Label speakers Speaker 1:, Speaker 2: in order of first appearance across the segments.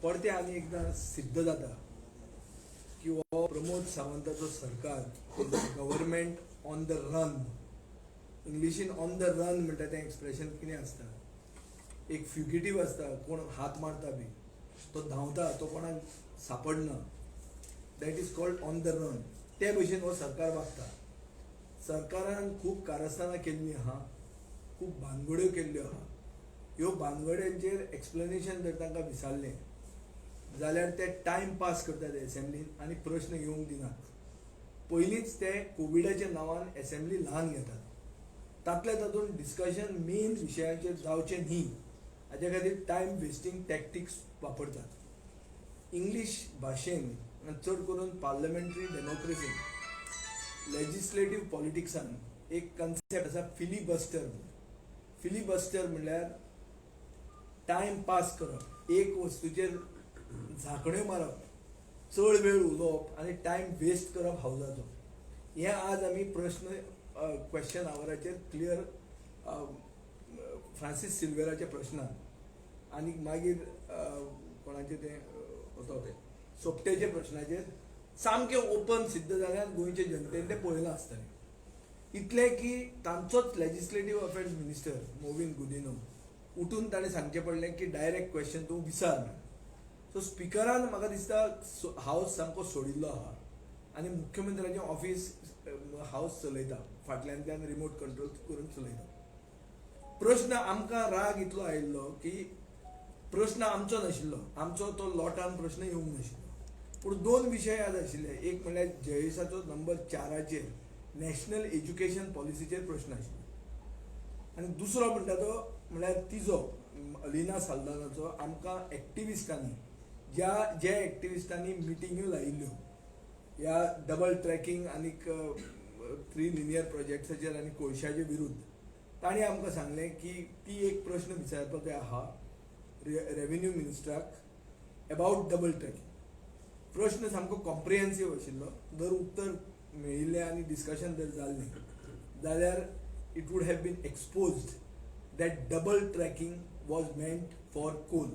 Speaker 1: परते आनी एकदा सिद्ध जाता की हो प्रमोद सावंताचो सरकार गव्हर्मेंट ऑन द रन. इंग्लिशीन ऑन द रन म्हणटा तें एक्सप्रेशन कितें आसता, एक फ्युगिटीव आसता, कोण हात मारता बी, तो धांवता, तो कोणाक सापडना, that is called on the run. ते भशेन हो सरकार वागता. सरकारान खूब कारस्थानां केल्लीं आहा, खूब भानगड्यो केल्ल्यो आहा. ह्यो भानगड्यांचेर एक्सप्लेनेशन जर तांकां विचारलें जाल्यार ते टायम पास करतात एसेंब्लीन आनी प्रश्न येवंक दिनात. पयलींच ते कोविडाच्या नांवान एसेंब्ली ल्हान घेतात. तातल्या तातूंत डिस्कशन मेन विशयाचेर जावचें न्ही हाचे खातीर टायम वेस्टिंग टॅक्टिक्स वापरतात. इंग्लीश भाशेन चड करून पार्लमेंटरी डेमोक्रेसीन, लेजिस्लेटीव पॉलिटिक्सान एक कन्सेप्ट आसा फिलिबस्टर. फिलिबस्टर म्हणल्यार टायम पास करप, एक वस्तूचेर झांकण्यो मारप, चड वेळ उलोवप आनी टायम वेस्ट करप हावजाचो. हें आज आमी प्रश्न क्वेश्चन आवराचेर क्लियर फ्रांसीस सिल्वेराच्या प्रश्नान आनी मागीर कोणाचे तें सोपटेच्या प्रश्नाचेर सामकें ओपन सिद्ध जाल्यार गोंयचे जनतेन तें पळयलां आसतलें. इतलें की तांचोच लेजिस्लेटीव अफेर्स मिनिस्टर मोविन गुदिनो उठून ताणें सांगचें पडलें की डायरेक्ट क्वेश्चन तूं विचार. सो स्पिकरान म्हाका दिसता हावस सामको सोडिल्लो आहा आनी मुख्यमंत्र्याचें ऑफिस हावस चलयता, फाटल्यान रिमोट कंट्रोल करून चलयता. प्रश्न आमकां राग इतलो आयिल्लो की प्रश्न आमचो नाशिल्लो, आमचो तो लोटान प्रश्न येवंक नाशिल्लो. पूण दोन विशय आज आशिल्ले. एक म्हणल्यार जयेशाचो नंबर 4 नॅशनल एज्युकेशन पॉलिसीचेर प्रश्न आशिल्लो आनी दुसरो म्हणटा तो म्हणल्यार तिजो अलिना साल्दानाचो आमकां एक्टिविस्टांनी ज्या एक्टिविस्टांनी मिटिंग्यो लायिल्ल्यो ह्या डबल ट्रॅकिंग आनी 3 लिनियर प्रोजेक्ट्साचेर आनी कोळशाचे विरुद्ध, तांणी आमकां सांगलें की ती एक प्रश्न विचारपाचो आहा रेव्हेन्यू मिनिस्टराक अबाउट डबल ट्रॅकिंग. प्रश्न सामको कॉम्प्रिहेन्सीव आशिल्लो. जर उत्तर मेळिल्लें आनी डिस्कशन जर जाल्लें जाल्यार it would have been exposed that double tracking was meant for coal,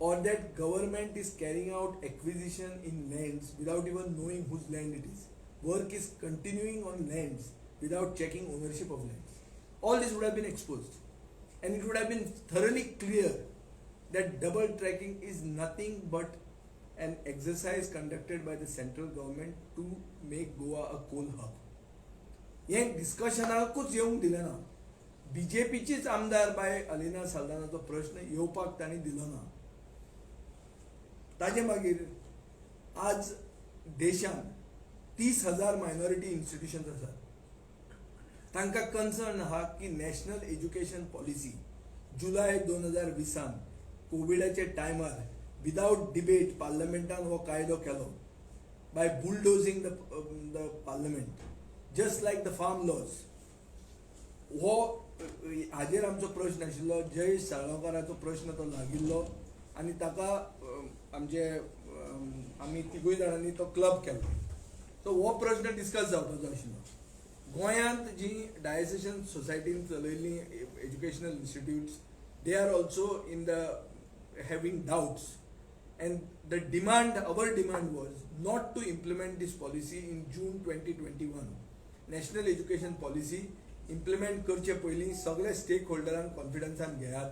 Speaker 1: or that government is carrying out acquisition in lands without even knowing whose land it is. Work is continuing on lands without checking ownership of lands. All this would have been exposed and it would have been thoroughly clear that double tracking is nothing but an exercise conducted by the central government to make Goa a coal hub. हे डिस्कशनाकूच येवंक दिलें ना. बीजेपीचीच आमदार bye Alina साल्दानाचो प्रश्न येवपाक तांणी दिलो ना. ताजे मागीर आज देशान 30,000 मायनॉरिटी इन्स्टिट्यूशन्स आसात. तांकां कन्सर्न आहा की नॅशनल एज्युकेशन पॉलिसी जुलय 2020 कोविडाच्या टायमार विदाउट डिबेट पार्लमेंटान हो कायदो केलो by bulldozing the parliament just like the farm laws. हो हाजेर आमचो प्रश्न आशिल्लो. जयेश साळगांवकाराचो प्रश्न तो लागिल्लो आनी ताका आमी तिगूय जाणांनी तो क्लब केलो. सो हो प्रश्न डिस्कस जावपाचो आशिल्लो. गोंयांत जी डायसेशन सोसायटीन चलयल्लीं educational institutes they are also in the having doubts and the demand, our demand was not to implement this policy in June 2021. National education policy implement करचे पयलीं सगळे स्टेक होल्डरांक कॉन्फिडन्सान घेयात,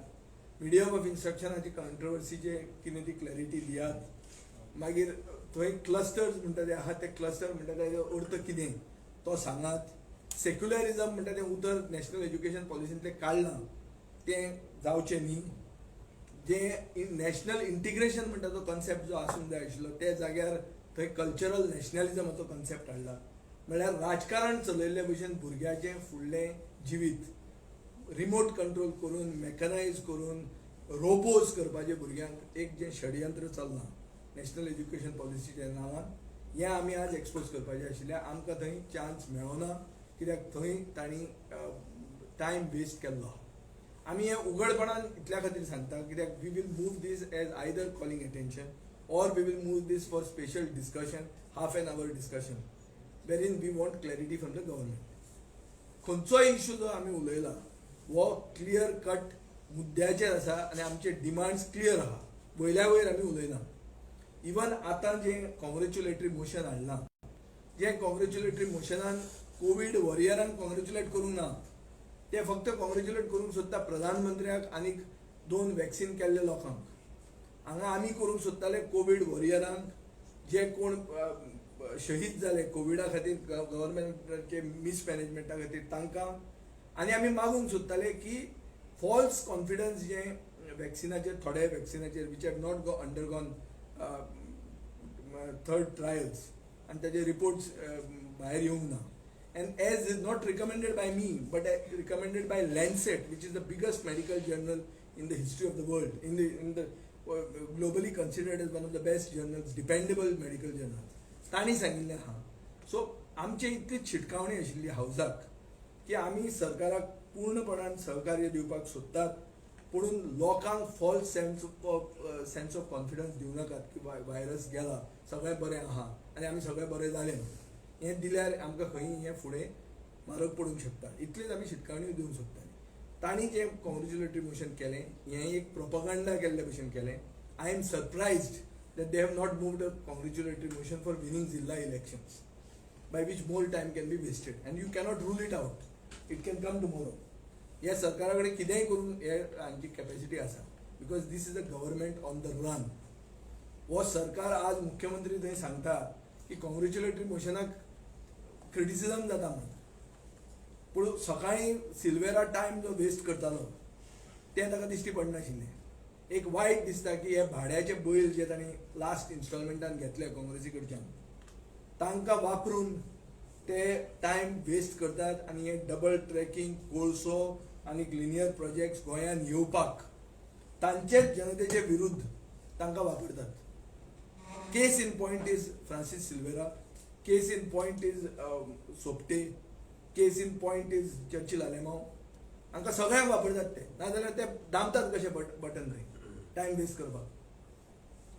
Speaker 1: मिडियम ऑफ इन्स्ट्रक्शनाची कंट्रोवर्सीचे कितें ती क्लॅरिटी दियात. मागीर थंय क्लस्टर्स म्हणटा ते आहा, ते क्लस्टर म्हणटा तेजो अर्थ कितें तो सांगात. सेक्युलरिझम म्हणटा तें उतर नॅशनल एज्युकेशन पॉलिसींतलें काडलां तें जावचें न्ही. जे नॅशनल इंटिग्रेशन म्हणटा तो कन्सेप्ट जो आसूंक जाय आशिल्लो त्या जाग्यार थंय कल्चरल नॅशनलिझमाचो कन्सेप्ट हाडला. म्हळ्यार राजकारण चलयल्ले भशेन भुरग्याचें फुडलें जिवीत रिमोट कंट्रोल करून मॅकनायज करून रोबोज करपाचे भुरग्यांक एक जें षडयंत्र चल्लां नॅशनल एज्युकेशन पॉलिसीच्या नांवान, हें आमी आज एक्सपोज करपाचें आशिल्लें. आमकां थंय चान्स मेळोना कित्याक थंय तांणी टायम वेस्ट केल्लो. आमी हें उघडपणान इतल्या खातीर सांगता कित्याक we will move this as either calling attention or we will move this for special discussion, half an hour discussion, wherein we want clarity from the government. खंयचोय इश्यू जो आमी उलयला वो क्लियर कट मुद्द्याचेर आसा आनी आमचे डिमांड्स क्लियर आहा. वयल्या वयर आमी उलयना. इवन आतां जें कॉंग्रेच्युलेटरी मोशन हाडलां, जें कॉंग्रेच्युलेटरी मोशनान कोवीड वॉरियरांक कॉंग्रेच्युलेट करूंक ना, ते फक्त कॉंग्रेच्युलेट करूंक सोदता प्रधानमंत्र्याक आनीक 2 वॅक्सिन केल्ल्या लोकांक. हांगा आमी करूंक सोदताले कोवीड वॉरियरांक, जे कोण शहीद जाले कोविडा खातीर गव्हर्मेंटाचे मिसमॅनेजमेंटा खातीर तांकां. आनी आमी मागूंक सोदताले की फॉल्स कॉन्फिडन्स जे वॅक्सिनाचेर, थोड्या वॅक्सिनाचेर which have not undergone third trials, आनी ताजे रिपोर्ट्स भायर येवंक ना. And as is not recommended by me, but recommended by Lancet, which is the biggest medical journal in the history of the world, in the globally considered as one of the best journals, dependable medical journals. तांणी सांगिल्लें आहा. So आमचे इतली शिटकावणी आशिल्ली हावजाक की आमी सरकाराक पूर्णपणान सहकार्य दिवपाक सोदतात, पुणून लोकांक फॉल्स सेन्स ऑफ कॉन्फिडन्स दिवं नाकात की व्हायरस गेला, सगळें बरें आहा आनी आमी सगळें बरें जालें. हें दिल्यार आमकां खंय हें फुडें म्हारग पडूंक शकता. इतलीच आमी शिटकावणी दिवंक सोदतालीं. तांणी जें कॉंग्रेच्युलेटरी मोशन केलें, हें एक प्रोपगंडा केल्ले भशेन केलें. I am surprised that they have not moved a congratulatory motion for winning Zilla elections, by which more time can be wasted, and you cannot rule it out. It can come tomorrow. ह्या सरकारा कडेन कितेंय करून हे हांची capacity आसा, because this is a government on the run. हो सरकार आज मुख्यमंत्री थंय सांगता की कॉंग्रेच्युलेटरी मोशनाक क्रिटिसिजम जाता म्हणून, पूण सकाळीं सिल्वेरा टायम जो वेस्ट करतालो तें ताका दिश्टी पडनाशिल्लें. एक वायट दिसता की हे भाड्याचे बैल जे तांणी लास्ट इन्स्टॉलमेंटान घेतले काँग्रेसी कडच्यान, तांकां वापरून ते टायम वेस्ट करतात आनी हे डबल ट्रॅकिंग, कोळसो आनी लिनियर प्रोजेक्ट्स गोंयांत येवपाक तांचेच जनतेचे विरुद्ध तांकां वापरतात. Case in point is Francis Silveira, case in point is Sopte, case in point is Churchill Alemao. हांकां सगळ्यांक वापरतात ते, नाजाल्यार ते दामतात कशे बटन थंय टायम वेस्ट करपाक.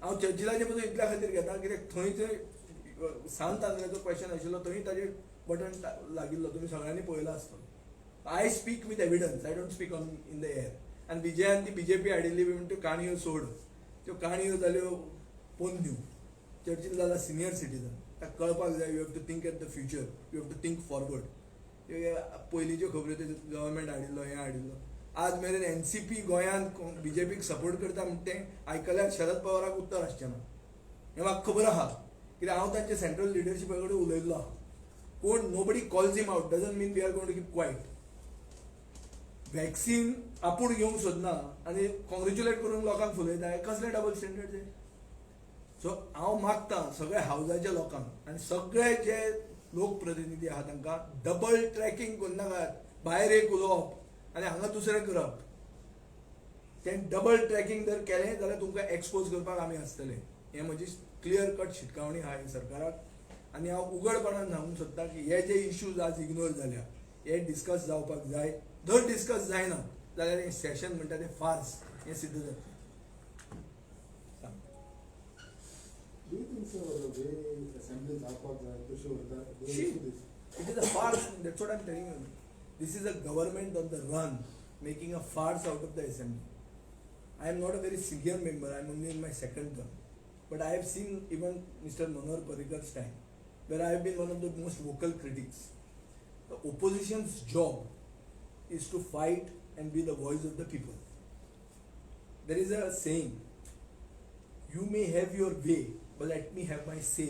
Speaker 1: हांव चर्चिलाचे पसून इतल्या खातीर घेता कित्याक थंय सांत आंद्र्याचो क्वेश्चन आशिल्लो, थंय ताजेर बटन लागिल्लो, तुमी सगळ्यांनी पळयलो आसतलो. I speak with evidence, I don't speak on in the air. आनी विजयान ती बीजेपी हाडिल्ली बी म्हणून त्यो काणयो सोड, त्यो काणयो जाल्यो पोन्न्यो. चर्चिल जाला सिनियर सिटीजन, ताका कळपाक जाय you have to think at the future, you have to think forward. पयलींच्यो खबरो ते गव्हर्मेंट हाडिल्लो, हें हाडिल्लो. आज मेरेन एनसीपी गोंयांत बीजेपीक सपोर्ट करता म्हणटा तें आयकल्यार शरद पवाराक उत्तर आसचें ना. हें म्हाका खबर आहा, कित्याक हांव तांचे सेंट्रल लिडरशिपा कडेन उलयल्लो आहा. कोण nobody calls him out doesn't mean we are going to keep quiet. Vaccine आपूण घेवंक सोदना आनी कॉंग्रेच्युलेट करून लोकांक फुलयता, हे कसले डबल स्टँडर्ड जे. सो हांव मागतां सगळ्या हावजाच्या लोकांक आनी सगळे जे लोकप्रतिनिधी आहा तांकां डबल ट्रॅकिंग करनाकात. भायर एक उलोवप आनी हांगा दुसरें करप. तें डबल ट्रॅकिंग जर केलें जाल्यार तुमकां एक्सपोज करपाक आमी आसतले. हें म्हजी क्लियर कट शिटकावणी आहा सरकाराक. आनी हांव उघडपणान सांगूंक सोदतां की हे जे इश्यूज आज इग्नोर जाल्या, हे डिस्कस जावपाक जाय. जर डिस्कस जायना जाल्यार हें सेशन म्हणटा तें फार्स, हें सिद्ध जाता.
Speaker 2: Do you think so, the way assemblies are to show that
Speaker 1: it is a farce? That's what I'm telling you. This is a government on the run, making a farce out of the assembly. I am not a very senior member, I am only in my second term. But I have seen even Mr. Manohar Parrikar's time, where I have been one of the most vocal critics. The opposition's job is to fight and be the voice of the people. There is a saying, you may have your way, but let me have my say.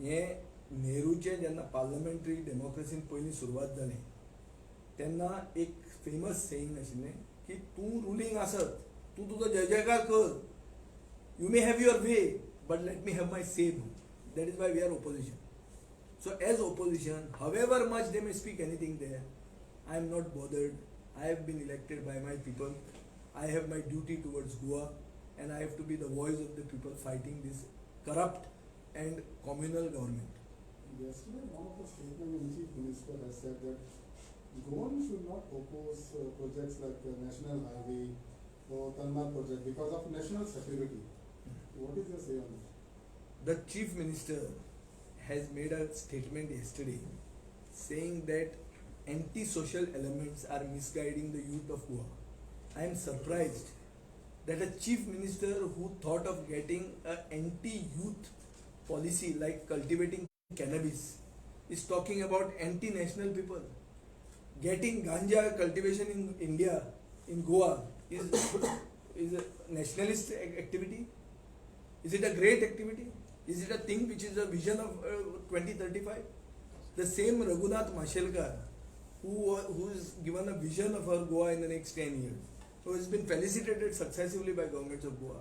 Speaker 1: हें नेहरूचे जेन्ना parliamentary डेमोक्रेसीन पयलीं सुरवात जाली तेन्ना एक famous saying आशिल्लें की तूं रुलींग आसत, तूं तुजो जय जयकार कर, you may have your way but let me have my say. That is why we are opposition. So as opposition, however much they may speak anything there, I am not bothered. I have been elected by my people. I have my duty towards Goa. And I have to be the voice of the people fighting this corrupt and communal government.
Speaker 2: Yesterday, one of the statements the Chief Minister has said that Goan should not oppose projects like the National Highway or Talmar project because of national security. What is your say on this?
Speaker 1: The Chief Minister has made a statement yesterday saying that anti-social elements are misguiding the youth of Goa. I am surprised that a chief minister who thought of getting an anti-youth policy like cultivating cannabis is talking about anti-national people. Getting ganja cultivation in India, in Goa, is a nationalist activity? Is it a great activity? Is it a thing which is a vision of 2035? The same Raghunath Mashelkar, who is given a vision of our Goa in the next 10 years, who has been felicitated successively by governments of Goa,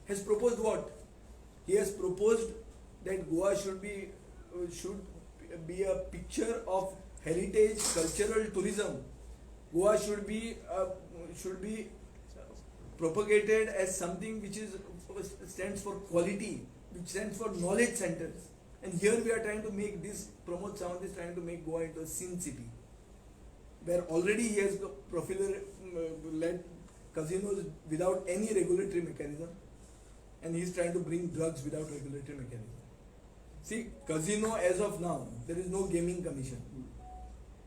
Speaker 1: has proposed what? He has proposed that Goa should be a picture of heritage, cultural tourism. Goa should be propagated as something which stands for quality, which stands for knowledge centers. And here we are trying to make this, Pramod Sawant is trying to make Goa into a sin city, where already he has led casinos without any regulatory mechanism, and he is trying to bring drugs without regulatory mechanism. See, casino as of now, there is no gaming commission.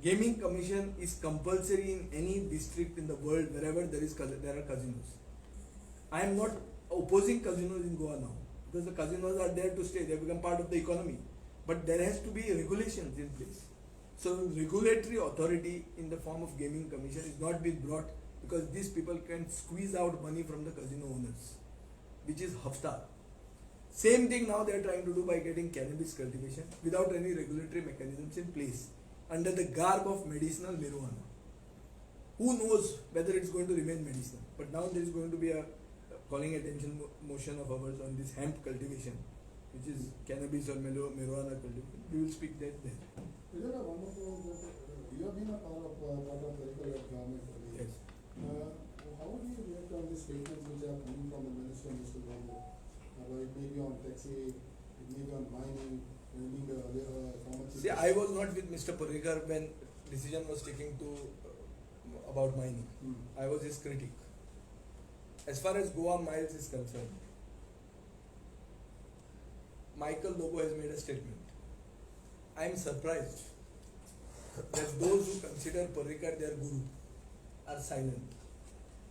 Speaker 1: Gaming commission is compulsory in any district in the world wherever there are casinos. I am not opposing casinos in Goa now, because the casinos are there to stay, they have become part of the economy. But there has to be regulations in place. So regulatory authority in the form of gaming commission is not being brought, because these people can squeeze out money from the casino owners, which is hafta. Same thing now they are trying to do by getting cannabis cultivation without any regulatory mechanisms in place, under the garb of medicinal marijuana. Who knows whether it's going to remain medicinal? But now there is going to be a calling attention motion of ours on this hemp cultivation, which is cannabis or marijuana cultivation. We will speak that there.
Speaker 2: Is it a wonderful that you have been a part of the regular government for the years?
Speaker 1: Yes.
Speaker 2: How do you react on the statements which are coming from the minister, Mr. Gondo? It may be on taxi, it may be on mining, it may be how much.
Speaker 1: See, I was not with Mr. Parrikar when decision was taken about mining. I was his critic. As far as Goa Miles is concerned, Michael Lobo has made a statement. I am surprised that those who consider Parrikar their guru are silent.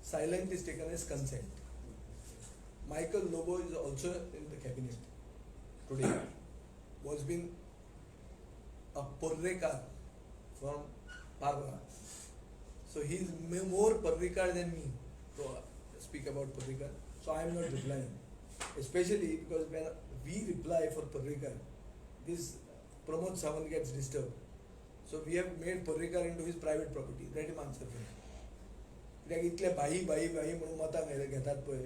Speaker 1: Silent is taken as consent. Michael Lobo is also in the cabinet today. Was been a Parrikar from Parra. So he is more Parrikar than me to speak about Parrikar. So I am not replying. Especially because when we reply for Parrikar, this Pramod Sawant gets disturbed. So we have made Parrikar into his private property. Let him answer for it. कित्याक इतले भाई म्हणून मतां घेतात पळय,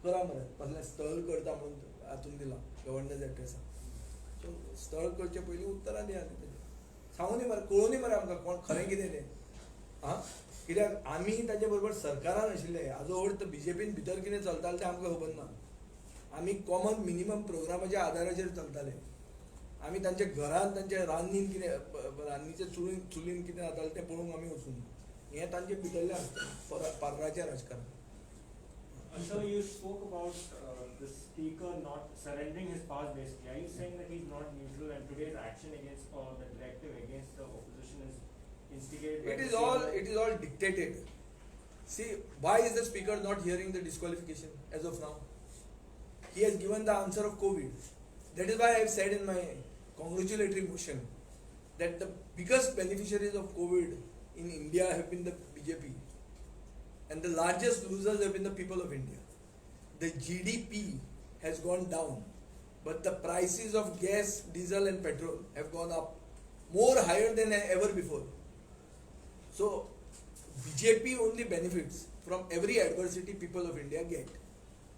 Speaker 1: करा मरे कसलें स्थळ करता म्हणून हातून दिला गव्हर्नन्स एड्रेसाक. सो स्थळ करचे पयलीं उतरां दिया न्ही तेजें सांगूं न्ही मरे, कळूं न्ही मरे आमकां कोण खरें कितें तें. हां, कित्याक आमी ताचे बरोबर सरकारान आशिल्ले, हाजो अर्थ BJPन भितर कितें चलतालें तें आमकां खबर ना. आमी कॉमन मिनिमम प्रोग्रामाच्या आदाराचेर चलताले. आमी तांच्या घरांत तांच्या रान्नीन कितें रान्नीच्या चुलीन कितें जातालें तें पळोवंक आमी वचून हें तांचे भितरलें आसता पार्राचें राजकारण.
Speaker 3: So you spoke about the speaker not surrendering his powers basically. Are you saying that he's not neutral and today's action against or the directive against the opposition is instigated by
Speaker 1: It is all dictated. See, why is the speaker not hearing the disqualification as of now? He has given the answer of COVID. That is why I have said in my congratulatory motion that the biggest beneficiaries of COVID in India have been the BJP, and the largest losers have been the people of India. The GDP has gone down, but the prices of gas, diesel and petrol have gone up more higher than ever before. So BJP only benefits from every adversity people of India get.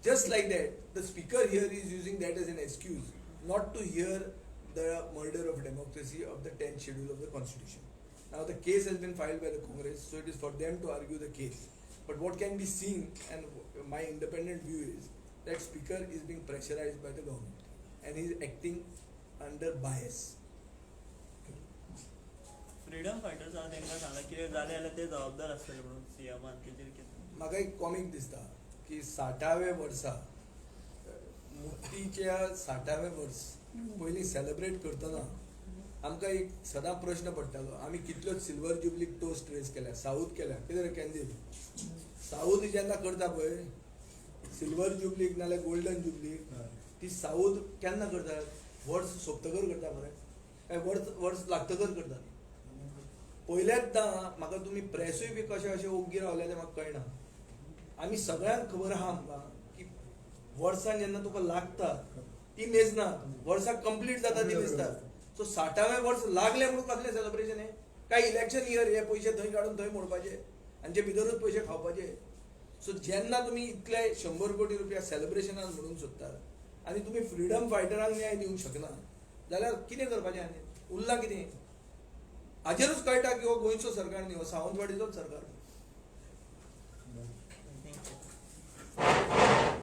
Speaker 1: Just like that, the speaker here is using that as an excuse not to hear the murder of democracy of the 10th schedule of the constitution. Now the case has been filed by the Congress, so it is for them to argue the case. But what can be seen, and my independent view is, that speaker is being pressurized by the government and he is acting under bias.
Speaker 4: Freedom fighters आहा तांकां सांगला कितें जालें जाल्यार ते जबाबदार आसतले म्हणून सीएमान कितें कितें.
Speaker 1: म्हाका एक कॉमीक दिसता की 60वें वर्सा मुक्तीच्या 60वें वर्स पयलीं सेलिब्रेट करतना आमकां एक सदां प्रश्न पडटालो, आमी कितल्योच सिल्वर जुबलीक टोस्ट रेस केल्या, साऊथ केल्या, कितें रे कॅन्डील साऊथ जेन्ना करता पळय सिल्वर जुबलीक नाल्यार गोल्डन जुबलीक ती साऊथ केन्ना करतात वर्स सोंपतकर करता मरे काय वर्स लागतकर करतात पयल्याचदा म्हाका तुमी प्रेसूय बी कशें अशें ओग्गी रावले तें म्हाका कळना आमी सगळ्यांक खबर आहा आमकां की वर्सान जेन्ना तुका लागता ती मेजना वर्साक कंप्लीट जाता ती मेजता सो 60वें वर्स लागले म्हणून कसलें सेलिब्रेशन हें काय इलेक्शन इयर हे पयशे थंय काडून थंय मोडपाचे आनी ते भितरूच पयशे खावपाचे सो जेन्ना तुमी इतले 100 कोटी रुपया सेलिब्रेशनान म्हणून सोदतात आनी तुमी फ्रिडम फायटरांक न्याय दिवंक शकना जाल्यार कितें करपाचें आनी उरलां कितें हाजेरूच कळटा की हो गोंयचो सरकार न्ही हो सावंतवाडीचोच सरकार